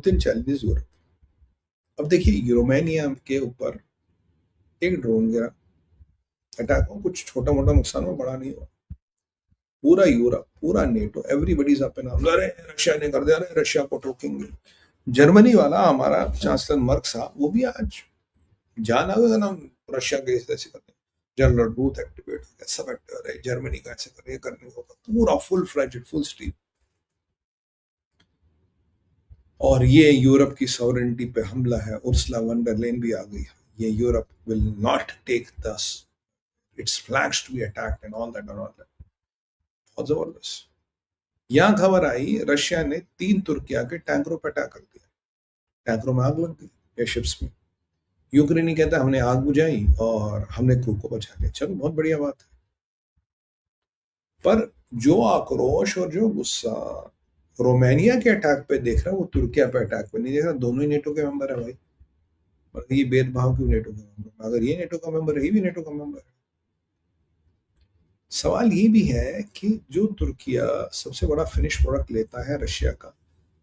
Putin challenges Europe. अब देखिए Romania के ऊपर एक ड्रोन गिरा, अटैक हो, कुछ छोटा मोटा नुकसान हो, बड़ा नहीं हुआ। पूरा यूरोप, पूरा NATO, everybody is up in arms, अरे रशिया ने कर दिया, अरे रशिया को ठोकेंगे। जर्मनी वाला हमारा चांसलर मर्क साहब, वो भी आज जान आ गया ना, रशिया के ऐसे करते, जनरल बूथ एक्टिवेट हो गया, सब एक्टिव रहे, जर्मनी का ऐसे कर, ये करने होगा, पूरा फुल फ्लेजेड, फुल स्टीम। और ये यूरोप की सॉवरेनिटी पे हमला है, उर्सुला वन डर लेन भी आ गई है, ये Europe will not take this its flags to be attacked and all that and all that. बहुत जबरदस्त। यहां खबर आई रशिया ने 3 तुर्किया के टैंकरों पर अटैक कर दिया, टैंकरों में आग लग गई, एयरशिप्स में। यूक्रेनी कहता है हमने आग बुझाई और हमने क्रू को बचा लिया। चलो बहुत बढ़िया बात है, पर जो आक्रोश और जो गुस्सा रोमानिया के अटैक पे देख रहा है, वो तुर्किया पे अटैक पे नहीं देख रहा। दोनों ही नेटो के मेंबर है भाई, पर ये भेदभाव क्यों नेटो का मेंबर? अगर ये नेटो का मेंबर है, ये भी नेटो का मेंबर है। सवाल ये भी है कि जो तुर्किया सबसे बड़ा फिनिश प्रोडक्ट लेता है रशिया का,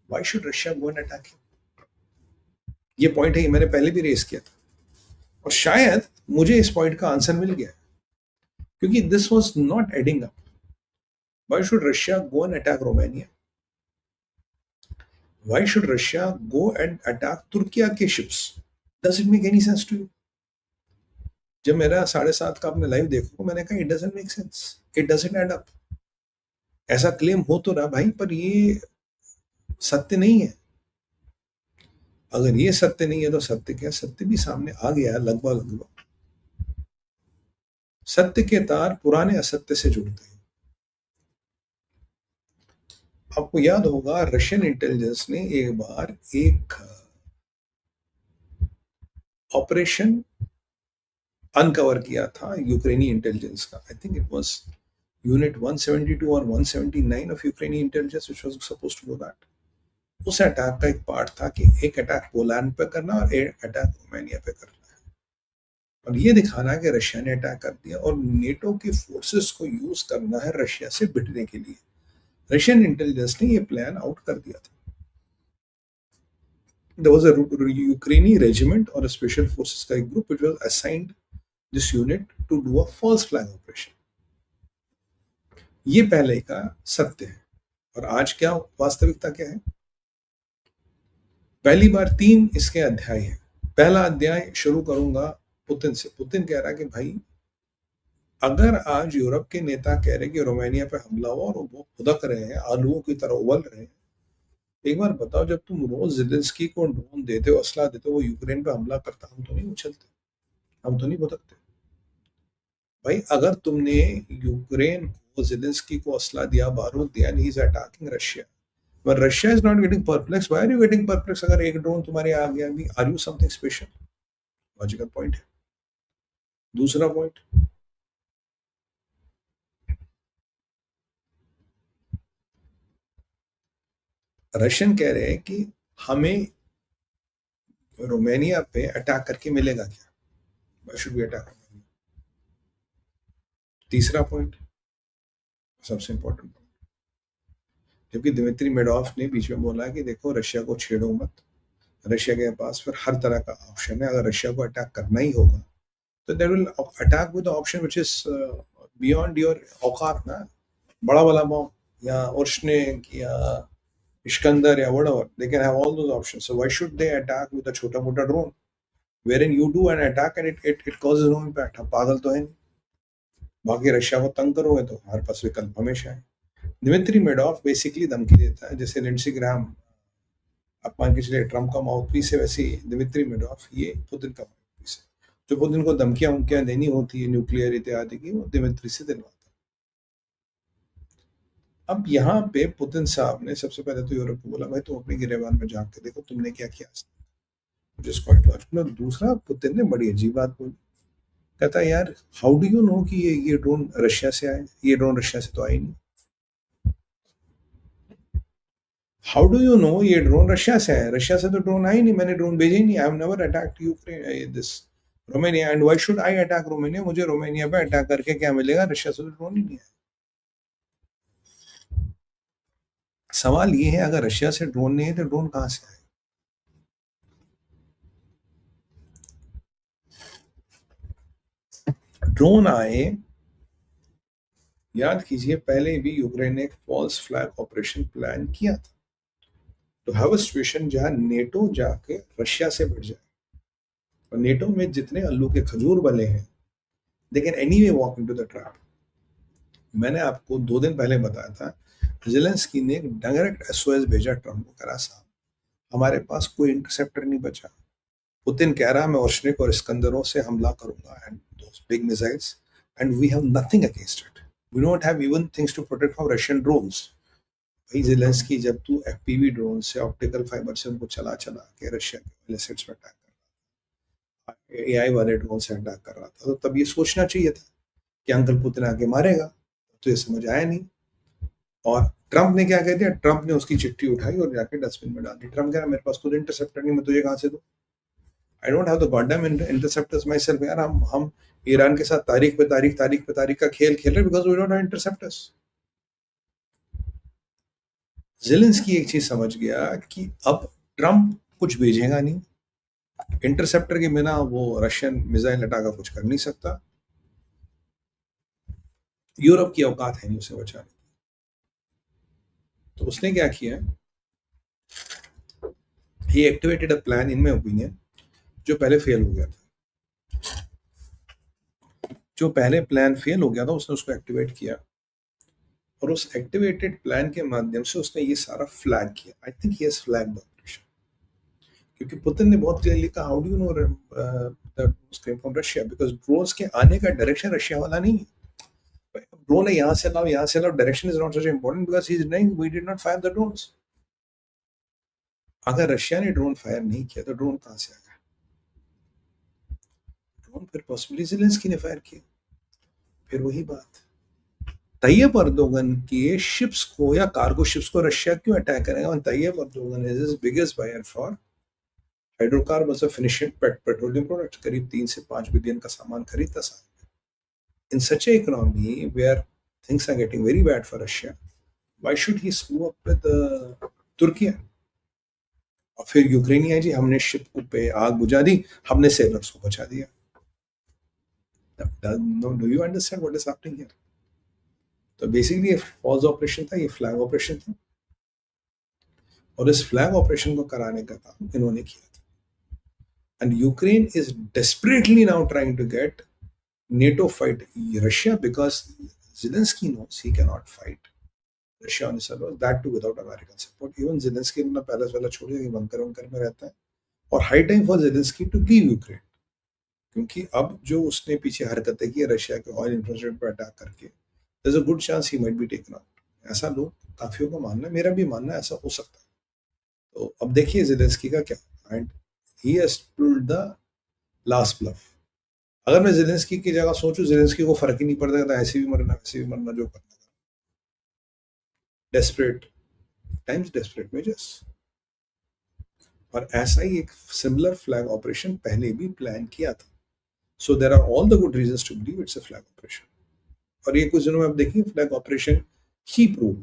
why should Russia go and attack him? ये पॉइंट है, ये मैंने पहले भी रेस किया था, और शायद मुझे इस पॉइंट का आंसर मिल गया, क्योंकि this was not adding up. Why should Russia go and attack Romania? Why should Russia go and attack Türkiye के ships? Does it make any sense to you? जब मेरा 7:30 का आपने लाइव देखो, मैंने कहा it doesn't make sense, it doesn't add up। ऐसा claim हो तो रहा भाई, पर ये सत्य नहीं है। अगर ये सत्य नहीं है तो सत्य क्या? सत्य भी सामने आ गया है लगभग लगभग। सत्य के तार पुराने असत्य से जुड़ते हैं। आपको याद होगा रशियन इंटेलिजेंस ने एक बार एक ऑपरेशन अनकवर किया था यूक्रेनी इंटेलिजेंस का। I think it was unit 172 और 179 ऑफ यूक्रेनी intelligence which was supposed to do that. उस अटैक का एक पार्ट था कि एक अटैक पोलैंड पे करना और एक अटैक रोमानिया पे करना है, और ये दिखाना है कि रशिया ने अटैक कर दिया और नेटो के फोर्सेस को यूज करना है रशिया से भिड़ने के लिए। रशियन इंटेलिजेंस ने ये प्लान आउट कर दिया था। There was a Ukrainian regiment or a special forces का एक group which was assigned this unit to do a false flag operation। ये पहले का सत्य है, और आज क्या वास्तविकता क्या है? पहली बार 3 इसके अध्याय हैं। पहला अध्याय शुरू करूंगा पुतिन से। पुतिन कह रहा है कि भाई अगर आज यूरोप के नेता कह रहे कि रोमानिया पे हमला हुआ और वो खुदक रहे हैं, आलूओं की तरह उबल रहे हैं, एक बार बताओ, जब तुम रोज ज़ेलेंस्की को ड्रोन देते हो, असला देते हो, वो यूक्रेन पे हमला करता, हम तो नहीं उछलते, हम तो नहीं भुदकते भाई। अगर तुमने यूक्रेन को, ज़ेलेंस्की को असला दिया, बारूद दिया, and he is attacking Russia, but Russia is not getting perplexed, why are you getting perplexed? अगर एक ड्रोन तुम्हारे आ गया भी, are you something special? Logical point है। दूसरा पॉइंट, रशियन कह रहे हैं कि हमें रोमानिया पे अटैक करके मिलेगा क्या? Why should we attack Romania? तीसरा पॉइंट, सबसे इंपॉर्टेंट पॉइंट, जबकि दिमित्री मेडोव ने बीच में बोला कि देखो रशिया को छेड़ो मत, रशिया के पास फिर हर तरह का ऑप्शन है। अगर रशिया को अटैक करना ही होगा तो they will attack with the option which is beyond your औकात ना, बड़ा वाला बॉम्ब या ओर्शनिक या इस्कंदर या whatever, they can have all those options. So why should they attack with a छोटा मोटा drone wherein you do an attack and it causes no impact? हम पागल तो है नहीं, बाकी रशिया को तंग करोगे तो हमारे पास विकल्प हमेशा है। दिमित्री मेडोव बेसिकली धमकी देता है, जैसे लिंडसी ग्राहम आप मान के चलिए ट्रम्प का माउथपीस है, वैसे ही दिमित्री मेडोव ये पुतिन का माउथपीस है। जो पुतिन को धमकियां उमकियां देनी होती है न्यूक्लियर इत्यादि की, वो दिमित्री से दिलवाता है। अब यहाँ पे पुतिन साहब ने सबसे पहले तो यूरोप को बोला भाई तुम अपने गिरेबान में झांक के देखो तुमने क्या किया, जिस क्वाइट लॉजिकल। दूसरा, पुतिन ने बड़ी अजीब बात बोली, कहता है यार हाउ डू यू नो कि ये ड्रोन रशिया से आए? ये ड्रोन रशिया से तो आई नहीं। हाउ डू यू नो ये ड्रोन रशिया से है? रशिया से तो ड्रोन आई नहीं, मैंने ड्रोन भेजे ही नहीं। I have never attacked Ukraine this Romania and why should I attack Romania? मुझे रोमानिया पे अटैक करके क्या मिलेगा? रशिया से तो ड्रोन ही नहीं है। सवाल ये है अगर रशिया से ड्रोन नहीं है तो ड्रोन कहां से आए? ड्रोन आए, याद कीजिए पहले भी यूक्रेन ने एक फॉल्स फ्लैग ऑपरेशन प्लान किया था टू हैव अ सिचुएशन जहां नेटो जाके रशिया से भिड़ जाए, और नेटो में जितने अल्लू के खजूर वाले हैं they can anyway walk into the trap. मैंने आपको 2 दिन पहले बताया था जेलेंस्की ने एक डायरेक्ट एसओएस भेजा ट्रंप को, करा साहब हमारे पास कोई इंटरसेप्टर नहीं बचा। पुतिन कह रहा है मैं ओर्शनिक और इस्कंदरों से हमला करूंगा and those big missiles, and we have nothing against it, we don't have even things to protect from Russian drones. भाई जेलेंस्की, जब तू एफपीवी ड्रोन से ऑप्टिकल फाइबर से उनको चला चला के रशिया के एसेट्स पर अटैक कर रहा था, एआई वाले ड्रोन से अटैक कर रहा था, तो तब ये सोचना चाहिए था कि अंकल पुतिन आके मारेगा, तो ये समझ आया नहीं। और ट्रंप ने क्या कह दिया, ट्रंप ने उसकी चिट्ठी उठाई और जाके डस्टबिन में डाल दी। ट्रंप कह रहा मेरे पास खुद इंटरसेप्टर नहीं, मैं तुझे कहां से दूं, I don't have the goddamn interceptors my self. यार हम ईरान के साथ तारीख पे तारीख का खेल खेल रहे because we don't have interceptors. Zelensky एक चीज समझ गया कि अब ट्रंप कुछ भेजेगा नहीं, इंटरसेप्टर के बिना वो रशियन मिसाइल अटैक कुछ कर नहीं सकता, यूरोप की औकात है नहीं उसे बचाने की। तो उसने क्या किया, he activated a plan, in my opinion, जो पहले फेल हो गया था। जो पहले प्लान फेल हो गया था उसने उसको एक्टिवेट किया, और उस एक्टिवेटेड प्लान के माध्यम से उसने ये सारा फ्लैग किया। I think he has flagged the operation, क्योंकि पुतिन ने बहुत क्लियरली कहा how do you know that came from Russia, because drones के आने का डायरेक्शन रशिया वाला नहीं है। ड्रोन है यहाँ से लाओ, यहाँ से लाओ, direction is not such important because he is denying we did not fire the drones. अगर रशिया ने ड्रोन फायर नहीं किया तो ड्रोन कहां से आया, ड्रोन फिर पॉसिबली जेलेंस्की ने फायर किया। फिर वही बात, तैयब अर्दोगन के शिप्स को या कार्गो शिप्स को रशिया क्यों अटैक करेगा, Tayyip Erdogan is his biggest buyer for hydrocarbons और फिनिशिंग पेट्रोलियम प्रोडक्ट्स, करीब 3 से 5 बिलियन का सामान खरीदता साल में। In such a economy where things are getting very bad for Russia, why should he screw up with Turkey. और फिर यूक्रेनिया जी हमने शिप पे आग बुझा दी, हमने सेलर्स को बचा दिया। Do you understand what is happening here? तो बेसिकली ये फॉल्स ऑपरेशन था, ये फ्लैग ऑपरेशन था, और इस फ्लैग ऑपरेशन को कराने का काम इन्होंने किया था। And Ukraine is desperately now trying to get NATO fight Russia because Zelensky knows he cannot fight Russia on his own, that too without American support. Even Zelensky ने पैलेस वाला छोड़ दिया कि बंकर वंकर में रहता है, और high time for Zelensky to leave Ukraine, क्योंकि अब जो उसने पीछे हरकतें की रशिया के ऑयल इंफ्रास्ट्रक्चर पर अटैक करके, there is a good chance he might be taken out. ऐसा लोग काफियों का मानना है, मेरा भी मानना है ऐसा हो सकता है। तो अब देखिए जेलेंस्की का क्या, and he has pulled the last bluff. अगर मैं जेलेंस्की की जगह सोचूं, जेलेंस्की को फर्क ही नहीं पड़ता था, ऐसे भी मरना वैसे भी मरना, जो करना। Desperate times, desperate measures. और ऐसा ही एक सिमिलर फ्लैग ऑपरेशन पहले भी प्लान किया था। So there are all the good reasons to believe it's a flag operation. और ये कुछ दिनों में आप देखिए फ्लैग ऑपरेशन ही प्रूव